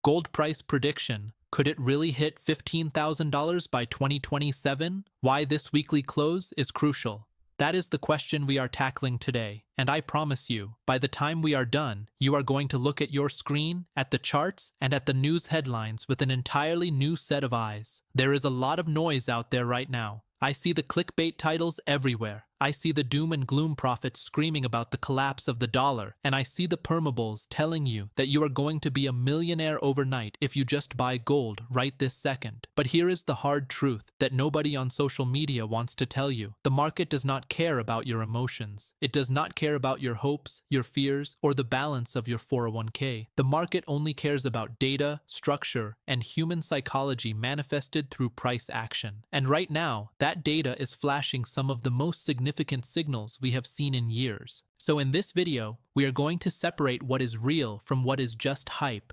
Gold price prediction. Could it really hit $15,000 by 2027? Why this weekly close is crucial. That is the question we are tackling today, and I promise you, by the time we are done, you are going to look at your screen, at the charts, and at the news headlines with an entirely new set of eyes. There is a lot of noise out there right now. I see the clickbait titles everywhere. I see the doom and gloom prophets screaming about the collapse of the dollar, and I see the permabulls telling you that you are going to be a millionaire overnight if you just buy gold right this second. But here is the hard truth that nobody on social media wants to tell you. The market does not care about your emotions. It does not care about your hopes, your fears, or the balance of your 401k. The market only cares about data, structure, and human psychology manifested through price action. And right now, that data is flashing some of the most significant signals we have seen in years. So in this video, we are going to separate what is real from what is just hype.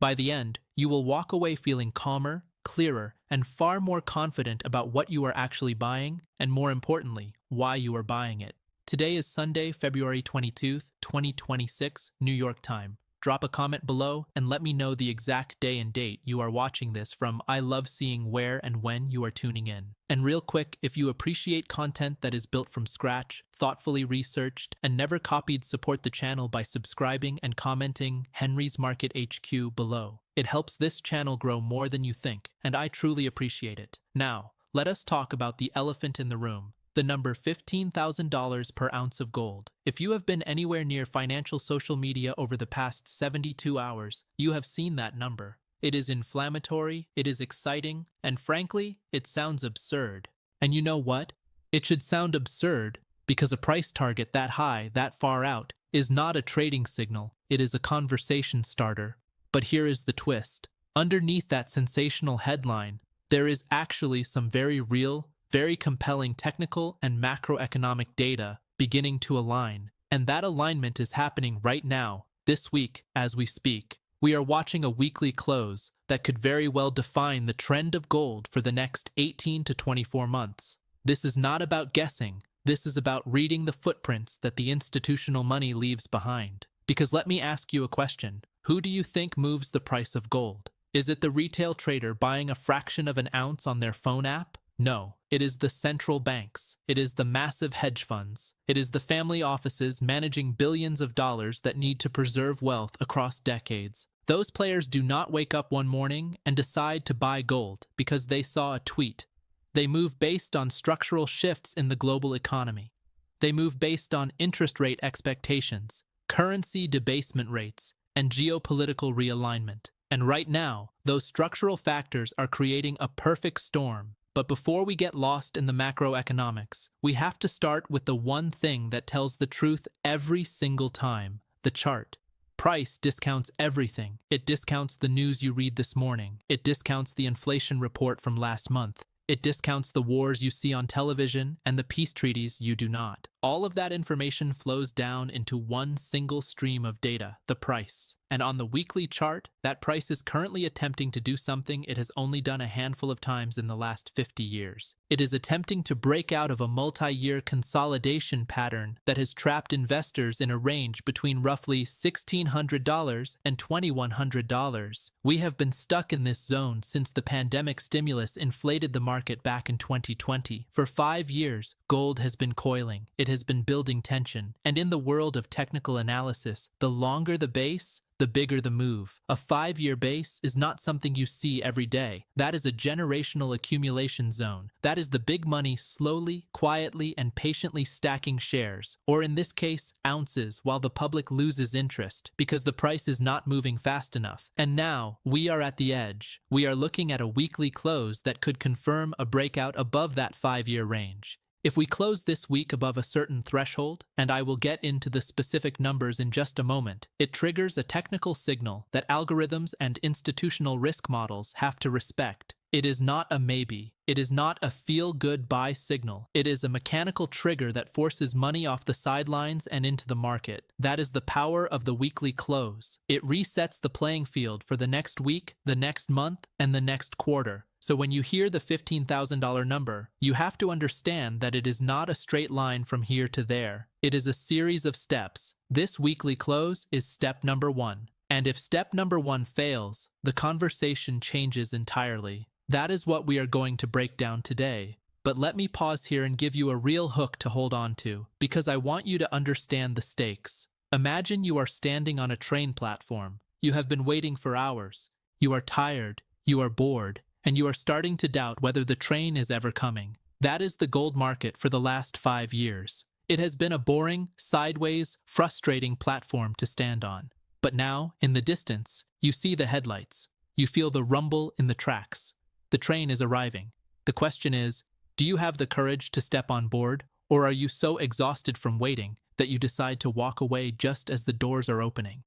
By the end, you will walk away feeling calmer, clearer, and far more confident about what you are actually buying, and more importantly, why you are buying it. Today is Sunday, February 22nd, 2026, New York time. Drop a comment below and let me know the exact day and date you are watching this from. I love seeing where and when you are tuning in. And real quick, if you appreciate content that is built from scratch, thoughtfully researched, and never copied, support the channel by subscribing and commenting Henry's Market HQ below. It helps this channel grow more than you think, and I truly appreciate it. Now, let us talk about the elephant in the room. The number $15,000 per ounce of gold. If you have been anywhere near financial social media over the past 72 hours, you have seen that number. It is inflammatory, it is exciting, and frankly, it sounds absurd. And you know what? It should sound absurd because a price target that high, that far out, is not a trading signal, it is a conversation starter. But here is the twist. Underneath that sensational headline, there is actually some very real, very compelling technical and macroeconomic data beginning to align. And that alignment is happening right now, this week, as we speak. We are watching a weekly close that could very well define the trend of gold for the next 18 to 24 months. This is not about guessing. This is about reading the footprints that the institutional money leaves behind. Because let me ask you a question. Who do you think moves the price of gold? Is it the retail trader buying a fraction of an ounce on their phone app? No, it is the central banks. It is the massive hedge funds. It is the family offices managing billions of dollars that need to preserve wealth across decades. Those players do not wake up one morning and decide to buy gold because they saw a tweet. They move based on structural shifts in the global economy. They move based on interest rate expectations, currency debasement rates, and geopolitical realignment. And right now, those structural factors are creating a perfect storm. But before we get lost in the macroeconomics, we have to start with the one thing that tells the truth every single time: the chart. Price discounts everything. It discounts the news you read this morning. It discounts the inflation report from last month. It discounts the wars you see on television and the peace treaties you do not. All of that information flows down into one single stream of data, the price. And on the weekly chart, that price is currently attempting to do something it has only done a handful of times in the last 50 years. It is attempting to break out of a multi-year consolidation pattern that has trapped investors in a range between roughly $1,600 and $2,100. We have been stuck in this zone since the pandemic stimulus inflated the market back in 2020. For 5 years, gold has been coiling. It has been building tension. And in the world of technical analysis, the longer the base, the bigger the move. A 5-year base is not something you see every day. That is a generational accumulation zone. That is the big money slowly, quietly, and patiently stacking shares, or in this case, ounces, while the public loses interest because the price is not moving fast enough. And now, we are at the edge. We are looking at a weekly close that could confirm a breakout above that 5-year range. If we close this week above a certain threshold, and I will get into the specific numbers in just a moment, it triggers a technical signal that algorithms and institutional risk models have to respect. It is not a maybe. It is not a feel-good buy signal. It is a mechanical trigger that forces money off the sidelines and into the market. That is the power of the weekly close. It resets the playing field for the next week, the next month, and the next quarter. So when you hear the $15,000 number, you have to understand that it is not a straight line from here to there. It is a series of steps. This weekly close is step number 1. And if step number 1 fails, the conversation changes entirely. That is what we are going to break down today. But let me pause here and give you a real hook to hold on to, because I want you to understand the stakes. Imagine you are standing on a train platform. You have been waiting for hours. You are tired, you are bored, and you are starting to doubt whether the train is ever coming. That is the gold market for the last 5 years. It has been a boring, sideways, frustrating platform to stand on. But now, in the distance, you see the headlights. You feel the rumble in the tracks. The train is arriving. The question is, do you have the courage to step on board, or are you so exhausted from waiting that you decide to walk away just as the doors are opening?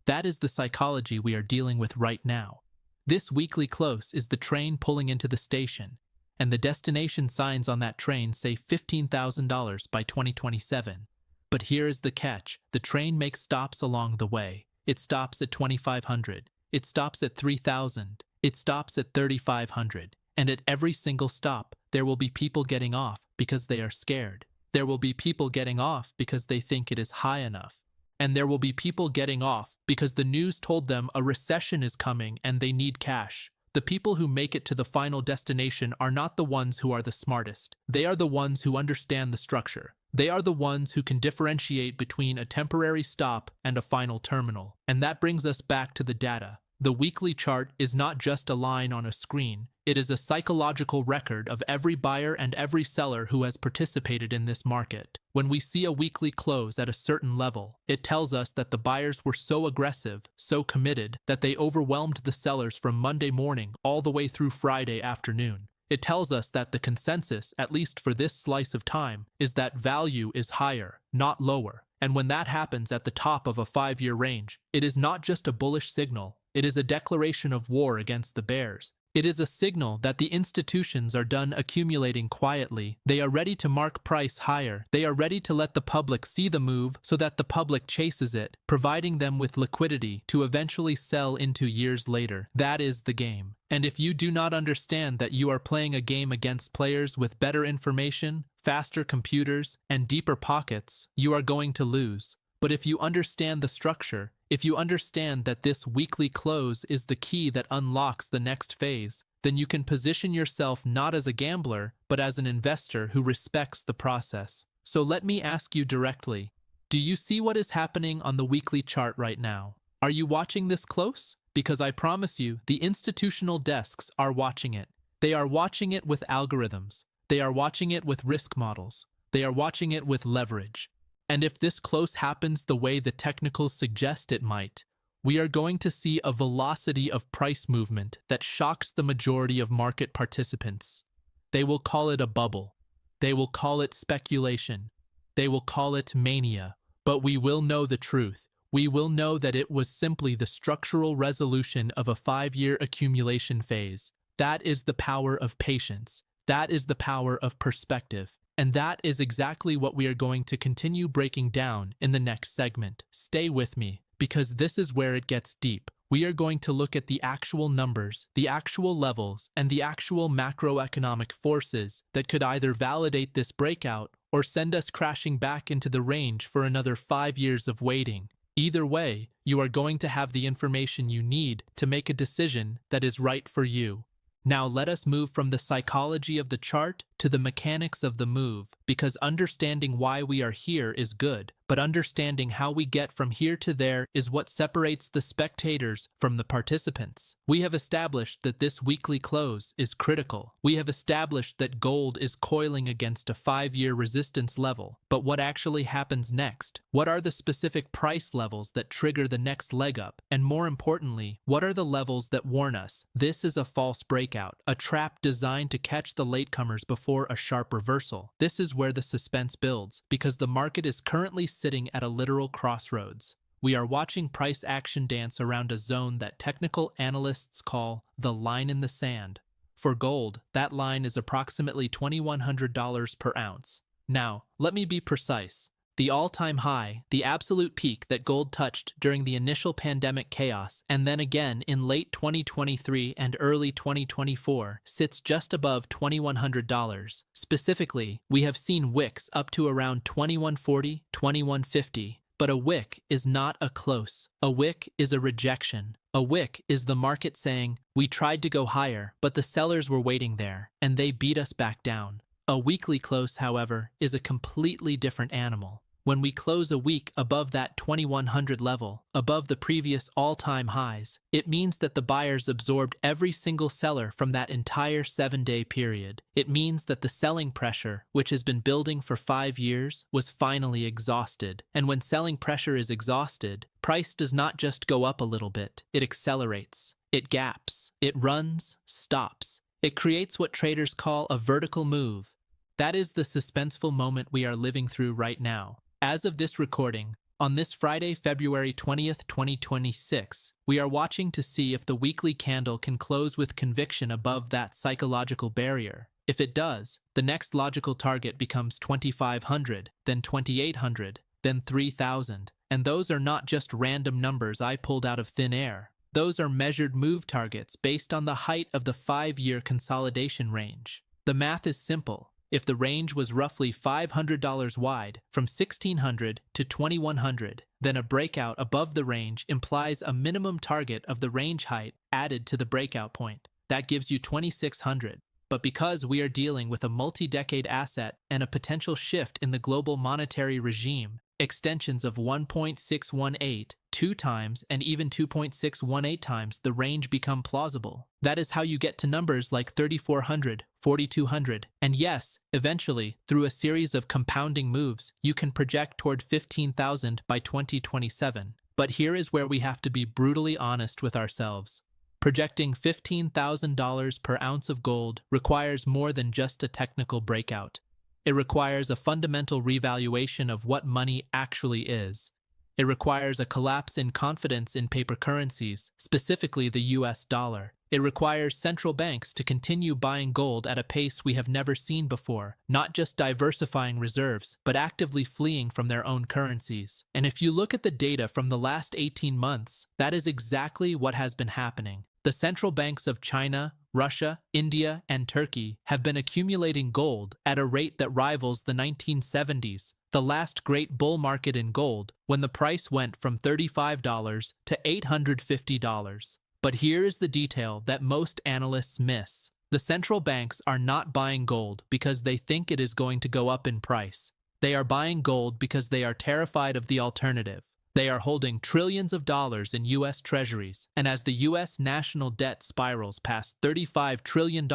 That is the psychology we are dealing with right now. This weekly close is the train pulling into the station, and the destination signs on that train say $15,000 by 2027. But here is the catch. The train makes stops along the way. It stops at 2,500. It stops at 3,000. It stops at 3,500. And at every single stop, there will be people getting off because they are scared. There will be people getting off because they think it is high enough. And there will be people getting off because the news told them a recession is coming and they need cash. The people who make it to the final destination are not the ones who are the smartest. They are the ones who understand the structure. They are the ones who can differentiate between a temporary stop and a final terminal. And that brings us back to the data. The weekly chart is not just a line on a screen. It is a psychological record of every buyer and every seller who has participated in this market. When we see a weekly close at a certain level, it tells us that the buyers were so aggressive, so committed, that they overwhelmed the sellers from Monday morning all the way through Friday afternoon. It tells us that the consensus, at least for this slice of time, is that value is higher, not lower. And when that happens at the top of a 5-year range, it is not just a bullish signal. It is a declaration of war against the bears. It is a signal that the institutions are done accumulating quietly. They are ready to mark price higher. They are ready to let the public see the move so that the public chases it, providing them with liquidity to eventually sell into years later. That is the game. And if you do not understand that you are playing a game against players with better information, faster computers, and deeper pockets, you are going to lose. But if you understand the structure, if you understand that this weekly close is the key that unlocks the next phase, then you can position yourself not as a gambler, but as an investor who respects the process. So let me ask you directly, do you see what is happening on the weekly chart right now? Are you watching this close? Because I promise you, the institutional desks are watching it. They are watching it with algorithms. They are watching it with risk models. They are watching it with leverage. And if this close happens the way the technicals suggest it might, we are going to see a velocity of price movement that shocks the majority of market participants. They will call it a bubble. They will call it speculation. They will call it mania. But we will know the truth. We will know that it was simply the structural resolution of a 5-year accumulation phase. That is the power of patience. That is the power of perspective. And that is exactly what we are going to continue breaking down in the next segment. Stay with me, because this is where it gets deep. We are going to look at the actual numbers, the actual levels, and the actual macroeconomic forces that could either validate this breakout or send us crashing back into the range for another 5 years of waiting. Either way, you are going to have the information you need to make a decision that is right for you. Now let us move from the psychology of the chart to the mechanics of the move, because understanding why we are here is good, but understanding how we get from here to there is what separates the spectators from the participants. We have established that this weekly close is critical. We have established that gold is coiling against a 5-year resistance level, but what actually happens next? What are the specific price levels that trigger the next leg up? And more importantly, what are the levels that warn us this is a false breakout, a trap designed to catch the latecomers before a sharp reversal? This is where the suspense builds, because the market is currently sitting at a literal crossroads. We are watching price action dance around a zone that technical analysts call the line in the sand. For gold, that line is approximately $2,100 per ounce. Now, let me be precise. The all-time high, the absolute peak that gold touched during the initial pandemic chaos, and then again in late 2023 and early 2024, sits just above $2,100. Specifically, we have seen wicks up to around $2,140, $2,150, But a wick is not a close. A wick is a rejection. A wick is the market saying, we tried to go higher, but the sellers were waiting there, and they beat us back down. A weekly close, however, is a completely different animal. When we close a week above that 2100 level, above the previous all-time highs, it means that the buyers absorbed every single seller from that entire 7-day period. It means that the selling pressure, which has been building for 5 years, was finally exhausted. And when selling pressure is exhausted, price does not just go up a little bit, it accelerates, it gaps, it runs, stops. It creates what traders call a vertical move. That is the suspenseful moment we are living through right now. As of this recording, on this Friday, February 20th, 2026, we are watching to see if the weekly candle can close with conviction above that psychological barrier. If it does, the next logical target becomes 2,500, then 2,800, then 3,000. And those are not just random numbers I pulled out of thin air. Those are measured move targets based on the height of the 5-year consolidation range. The math is simple. If the range was roughly $500 wide, from 1,600 to 2,100, then a breakout above the range implies a minimum target of the range height added to the breakout point. That gives you 2,600. But because we are dealing with a multi-decade asset and a potential shift in the global monetary regime, extensions of 1.618, 2 times, and even 2.618 times the range become plausible. That is how you get to numbers like 3,400, 4,200, and yes, eventually, through a series of compounding moves, you can project toward 15,000 by 2027. But here is where we have to be brutally honest with ourselves. Projecting $15,000 per ounce of gold requires more than just a technical breakout. It requires a fundamental revaluation of what money actually is. It requires a collapse in confidence in paper currencies, specifically the US dollar. It requires central banks to continue buying gold at a pace we have never seen before, not just diversifying reserves, but actively fleeing from their own currencies. And if you look at the data from the last 18 months, that is exactly what has been happening. The central banks of China, Russia, India, and Turkey have been accumulating gold at a rate that rivals the 1970s, the last great bull market in gold, when the price went from $35 to $850. But here is the detail that most analysts miss. The central banks are not buying gold because they think it is going to go up in price. They are buying gold because they are terrified of the alternative. They are holding trillions of dollars in U.S. treasuries, and as the U.S. national debt spirals past $35 trillion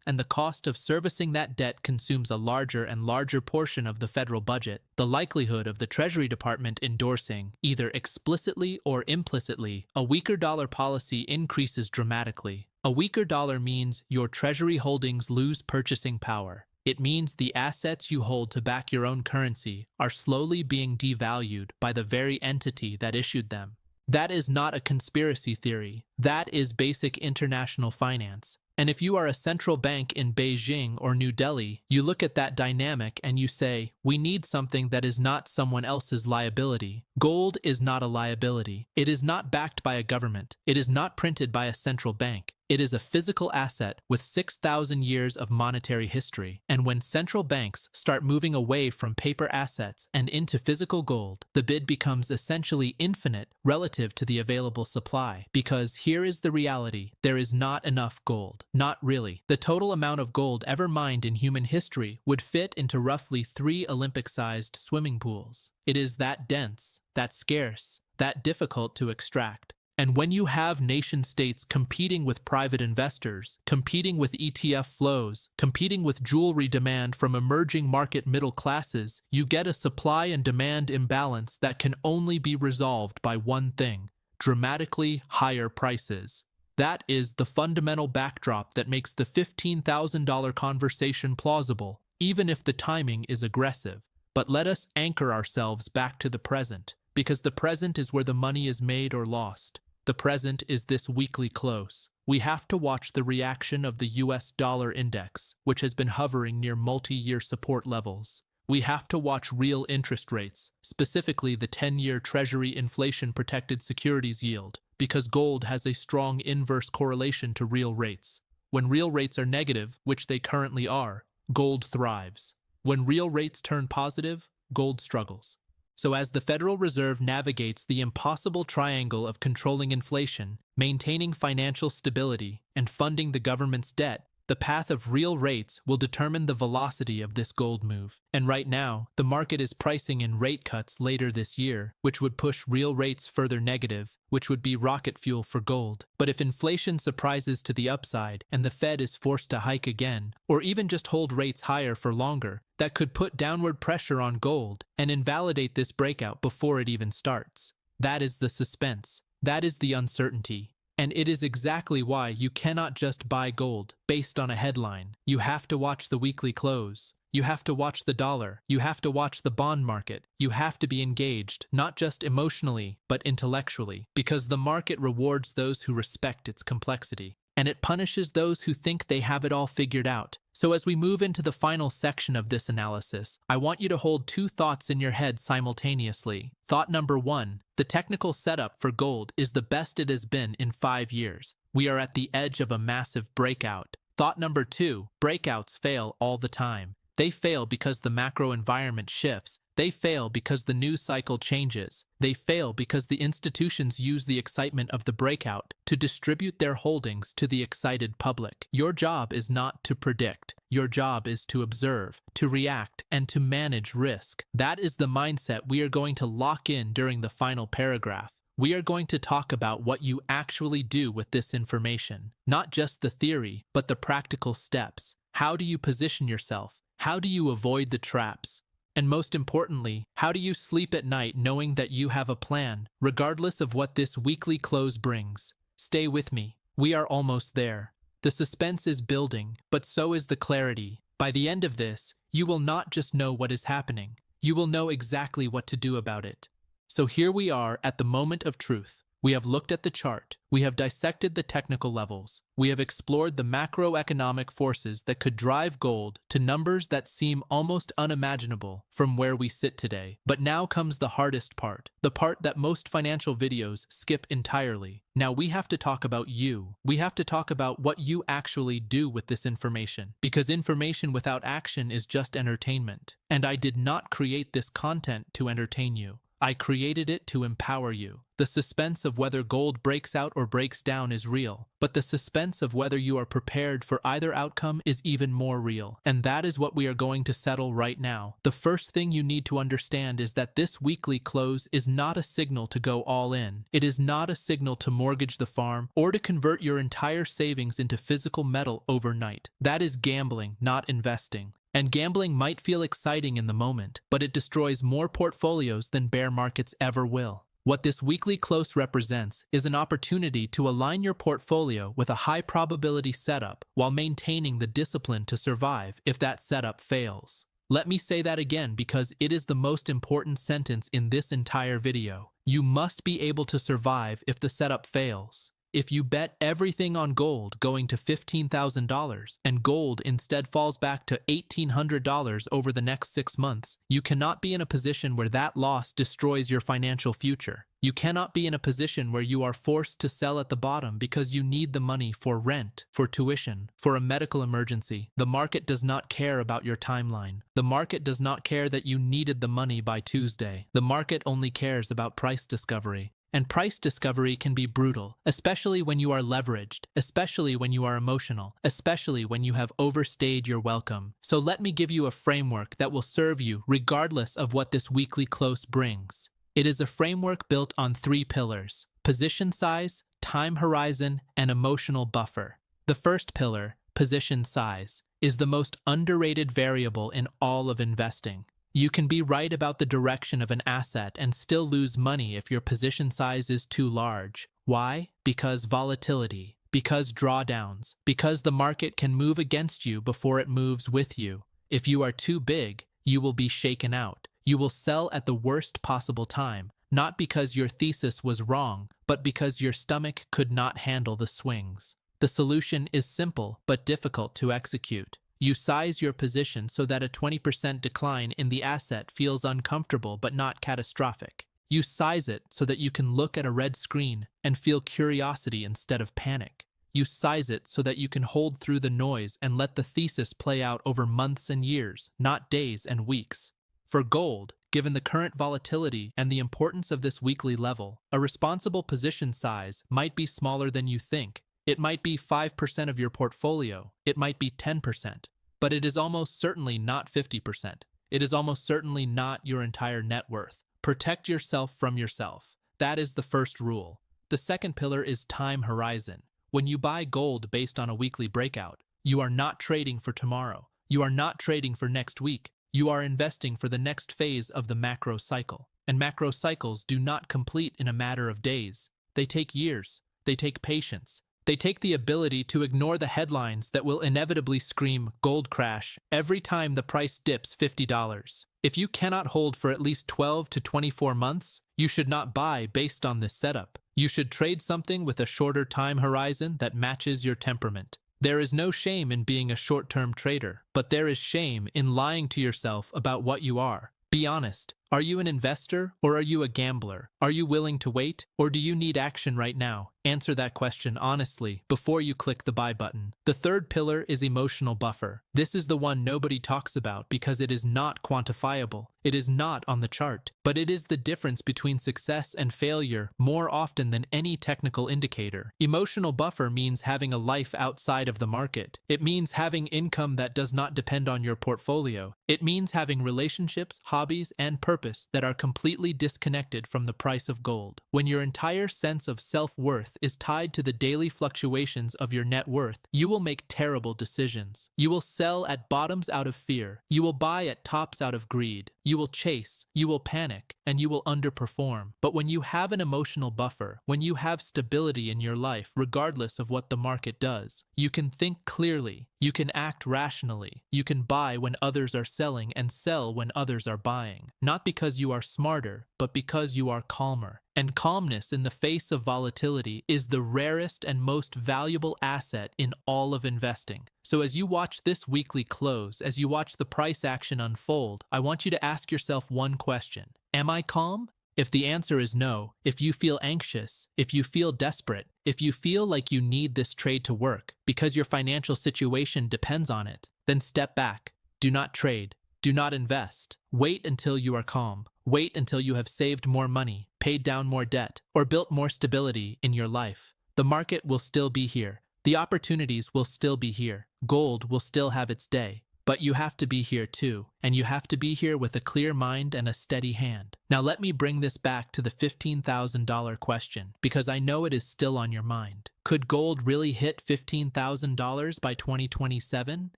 and the cost of servicing that debt consumes a larger and larger portion of the federal budget, the likelihood of the Treasury Department endorsing, either explicitly or implicitly, a weaker dollar policy increases dramatically. A weaker dollar means your Treasury holdings lose purchasing power. It means the assets you hold to back your own currency are slowly being devalued by the very entity that issued them. That is not a conspiracy theory. That is basic international finance. And if you are a central bank in Beijing or New Delhi, you look at that dynamic and you say, we need something that is not someone else's liability. Gold is not a liability. It is not backed by a government. It is not printed by a central bank. It is a physical asset with 6,000 years of monetary history. And when central banks start moving away from paper assets and into physical gold, the bid becomes essentially infinite relative to the available supply. Because here is the reality, there is not enough gold. Not really. The total amount of gold ever mined in human history would fit into roughly 3 Olympic-sized swimming pools. It is that dense, that scarce, that difficult to extract. And when you have nation-states competing with private investors, competing with ETF flows, competing with jewelry demand from emerging market middle classes, you get a supply and demand imbalance that can only be resolved by one thing: dramatically higher prices. That is the fundamental backdrop that makes the $15,000 conversation plausible, even if the timing is aggressive. But let us anchor ourselves back to the present, because the present is where the money is made or lost. The present is this weekly close. We have to watch the reaction of the US dollar index, which has been hovering near multi-year support levels. We have to watch real interest rates, specifically the 10-year Treasury inflation-protected securities yield, because gold has a strong inverse correlation to real rates. When real rates are negative, which they currently are, gold thrives. When real rates turn positive, gold struggles. So as the Federal Reserve navigates the impossible triangle of controlling inflation, maintaining financial stability, and funding the government's debt, the path of real rates will determine the velocity of this gold move. And right now, the market is pricing in rate cuts later this year, which would push real rates further negative, which would be rocket fuel for gold. But if inflation surprises to the upside and the Fed is forced to hike again, or even just hold rates higher for longer, that could put downward pressure on gold and invalidate this breakout before it even starts. That is the suspense. That is the uncertainty. And it is exactly why you cannot just buy gold based on a headline. You have to watch the weekly close. You have to watch the dollar. You have to watch the bond market. You have to be engaged, not just emotionally, but intellectually, because the market rewards those who respect its complexity, and it punishes those who think they have it all figured out. So as we move into the final section of this analysis, I want you to hold two thoughts in your head simultaneously. Thought number one, the technical setup for gold is the best it has been in 5 years. We are at the edge of a massive breakout. Thought number two, breakouts fail all the time. They fail because the macro environment shifts. They fail because the news cycle changes. They fail because the institutions use the excitement of the breakout to distribute their holdings to the excited public. Your job is not to predict. Your job is to observe, to react, and to manage risk. That is the mindset we are going to lock in during the final paragraph. We are going to talk about what you actually do with this information. Not just the theory, but the practical steps. How do you position yourself? How do you avoid the traps? And most importantly, how do you sleep at night knowing that you have a plan, regardless of what this weekly close brings? Stay with me. We are almost there. The suspense is building, but so is the clarity. By the end of this, you will not just know what is happening. You will know exactly what to do about it. So here we are at the moment of truth. We have looked at the chart. We have dissected the technical levels. We have explored the macroeconomic forces that could drive gold to numbers that seem almost unimaginable from where we sit today. But now comes the hardest part, the part that most financial videos skip entirely. Now we have to talk about you. We have to talk about what you actually do with this information, because information without action is just entertainment. And I did not create this content to entertain you. I created it to empower you. The suspense of whether gold breaks out or breaks down is real, but the suspense of whether you are prepared for either outcome is even more real. And that is what we are going to settle right now. The first thing you need to understand is that this weekly close is not a signal to go all in. It is not a signal to mortgage the farm or to convert your entire savings into physical metal overnight. That is gambling, not investing. And gambling might feel exciting in the moment, but it destroys more portfolios than bear markets ever will. What this weekly close represents is an opportunity to align your portfolio with a high probability setup while maintaining the discipline to survive if that setup fails. Let me say that again because it is the most important sentence in this entire video. You must be able to survive if the setup fails. If you bet everything on gold going to $15,000 and gold instead falls back to $1,800 over the next 6 months, you cannot be in a position where that loss destroys your financial future. You cannot be in a position where you are forced to sell at the bottom because you need the money for rent, for tuition, for a medical emergency. The market does not care about your timeline. The market does not care that you needed the money by Tuesday. The market only cares about price discovery. And price discovery can be brutal, especially when you are leveraged, especially when you are emotional, especially when you have overstayed your welcome. So let me give you a framework that will serve you regardless of what this weekly close brings. It is a framework built on 3 pillars: position size, time horizon, and emotional buffer. The first pillar, position size, is the most underrated variable in all of investing. You can be right about the direction of an asset and still lose money if your position size is too large. Why? Because volatility, because drawdowns, because the market can move against you before it moves with you. If you are too big, you will be shaken out. You will sell at the worst possible time, not because your thesis was wrong, but because your stomach could not handle the swings. The solution is simple but difficult to execute. You size your position so that a 20% decline in the asset feels uncomfortable but not catastrophic. You size it so that you can look at a red screen and feel curiosity instead of panic. You size it so that you can hold through the noise and let the thesis play out over months and years, not days and weeks. For gold, given the current volatility and the importance of this weekly level. A responsible position size might be smaller than you think. It might be 5% of your portfolio. It might be 10%. But it is almost certainly not 50%. It is almost certainly not your entire net worth. Protect yourself from yourself. That is the first rule. The second pillar is time horizon. When you buy gold based on a weekly breakout, you are not trading for tomorrow. You are not trading for next week. You are investing for the next phase of the macro cycle. And macro cycles do not complete in a matter of days. They take years. They take patience. They take the ability to ignore the headlines that will inevitably scream gold crash every time the price dips $50. If you cannot hold for at least 12 to 24 months, you should not buy based on this setup. You should trade something with a shorter time horizon that matches your temperament. There is no shame in being a short-term trader, but there is shame in lying to yourself about what you are. Be honest. Are you an investor or are you a gambler? Are you willing to wait or do you need action right now? Answer that question honestly before you click the buy button. The third pillar is emotional buffer. This is the one nobody talks about because it is not quantifiable. It is not on the chart, but it is the difference between success and failure more often than any technical indicator. Emotional buffer means having a life outside of the market. It means having income that does not depend on your portfolio. It means having relationships, hobbies, and purpose that are completely disconnected from the price of gold. When your entire sense of self-worth is tied to the daily fluctuations of your net worth, you will make terrible decisions. You will sell at bottoms out of fear. You will buy at tops out of greed. You will chase, you will panic, and you will underperform. But when you have an emotional buffer, when you have stability in your life, regardless of what the market does, you can think clearly, you can act rationally, you can buy when others are selling and sell when others are buying. Not because you are smarter, but because you are calmer. And calmness in the face of volatility is the rarest and most valuable asset in all of investing. So as you watch this weekly close, as you watch the price action unfold, I want you to ask yourself one question. Am I calm? If the answer is no, if you feel anxious, if you feel desperate, if you feel like you need this trade to work because your financial situation depends on it, then step back. Do not trade. Do not invest. Wait until you are calm. Wait until you have saved more money, paid down more debt, or built more stability in your life. The market will still be here. The opportunities will still be here. Gold will still have its day. But you have to be here too, and you have to be here with a clear mind and a steady hand. Now let me bring this back to the $15,000 question, because I know it is still on your mind. Could gold really hit $15,000 by 2027?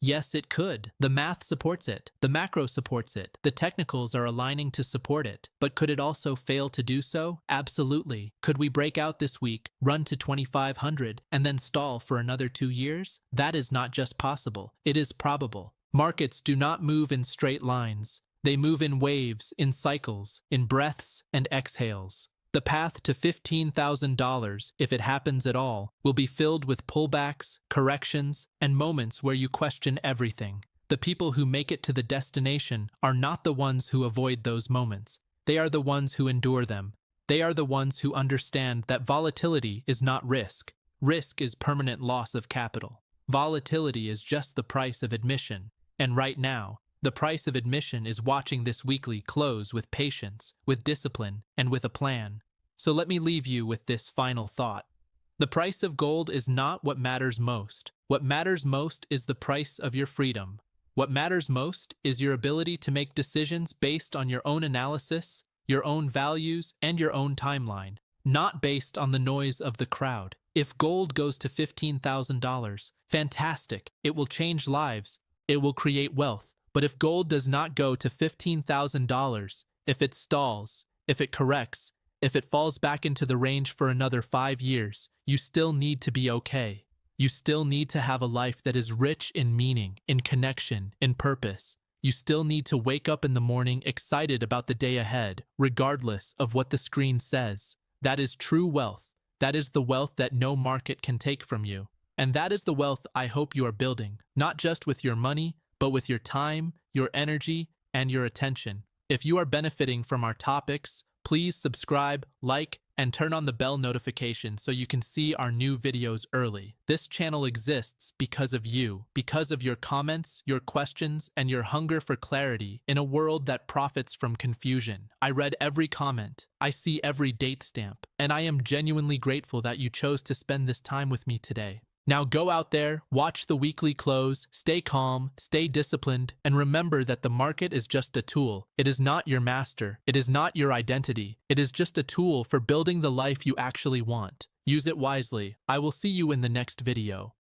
Yes, it could. The math supports it. The macro supports it. The technicals are aligning to support it. But could it also fail to do so? Absolutely. Could we break out this week, run to 2,500, and then stall for another 2 years? That is not just possible. It is probable. Markets do not move in straight lines. They move in waves, in cycles, in breaths and exhales. The path to $15,000, if it happens at all, will be filled with pullbacks, corrections, and moments where you question everything. The people who make it to the destination are not the ones who avoid those moments. They are the ones who endure them. They are the ones who understand that volatility is not risk. Risk is permanent loss of capital. Volatility is just the price of admission. And right now, the price of admission is watching this weekly close with patience, with discipline, and with a plan. So let me leave you with this final thought. The price of gold is not what matters most. What matters most is the price of your freedom. What matters most is your ability to make decisions based on your own analysis, your own values, and your own timeline, not based on the noise of the crowd. If gold goes to $15,000, fantastic. It will change lives. It will create wealth. But if gold does not go to $15,000, if it stalls, if it corrects, if it falls back into the range for another 5 years, you still need to be okay. You still need to have a life that is rich in meaning, in connection, in purpose. You still need to wake up in the morning excited about the day ahead, regardless of what the screen says. That is true wealth. That is the wealth that no market can take from you. And that is the wealth I hope you are building, not just with your money, but with your time, your energy, and your attention. If you are benefiting from our topics, please subscribe, like, and turn on the bell notification so you can see our new videos early. This channel exists because of you, because of your comments, your questions, and your hunger for clarity in a world that profits from confusion. I read every comment, I see every date stamp, and I am genuinely grateful that you chose to spend this time with me today. Now go out there, watch the weekly close, stay calm, stay disciplined, and remember that the market is just a tool. It is not your master. It is not your identity. It is just a tool for building the life you actually want. Use it wisely. I will see you in the next video.